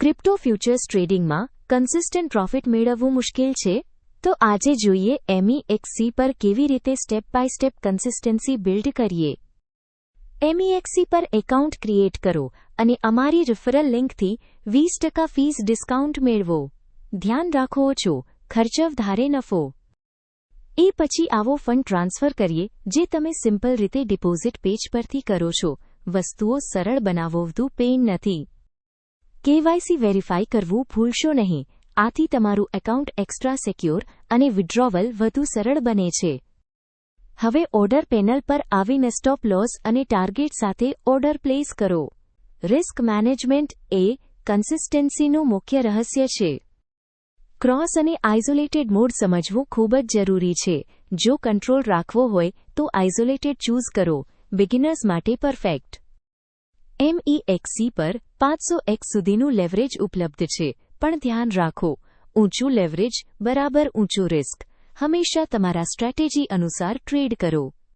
Crypto futures ટ્રેડિંગમાં consistent profit મેળવવું મુશ્કેલ છે? તો આજે જોઈએ MEXC પર કેવી રીતે step by step consistency build કરીએ. MEXC પર એકાઉન્ટ ક્રિએટ કરો અને અમારી રિફરલ લિંકથી 20% ફીસ ડિસ્કાઉન્ટ મેળવો. ધ્યાન રાખો ઓછો ખર્ચ વધારે નફો. એ પછી આવો ફંડ ટ્રાન્સફર કરીએ જે તમે સિમ્પલ રીતે ડિપોઝિટ પેજ પરથી કરો છો. વસ્તુઓ સરળ બનાવો, વધુ પેઇન નથી. KYC વેરીફાઈ કરવું ભૂલશો નહીં. આથી તમારું એકાઉન્ટ એક્સ્ટ્રા સિક્યોર અને વિથડ્રોવલ વધુ સરળ બને છે. હવે ઓર્ડર પેનલ પર આવીને સ્ટોપ લોસ અને ટાર્ગેટ સાથે ઓર્ડર પ્લેસ કરો. રિસ્ક મેનેજમેન્ટ એ કન્સિસ્ટન્સીનું મુખ્ય રહસ્ય છે. ક્રોસ અને આઇસોલેટેડ મોડ સમજવું ખૂબ જ જરૂરી છે. જો કંટ્રોલ રાખવો હોય તો આઇસોલેટેડ ચૂઝ કરો. બિગિનર્સ માટે પરફેક્ટ. MEXC પર 500x સુધીનું લેવરેજ ઉપલબ્ધ છે, પણ ધ્યાન રાખો, ઊંચું લેવરેજ બરાબર ઊંચું રિસ્ક. હંમેશા તમારા સ્ટ્રેટેજી અનુસાર ટ્રેડ કરો.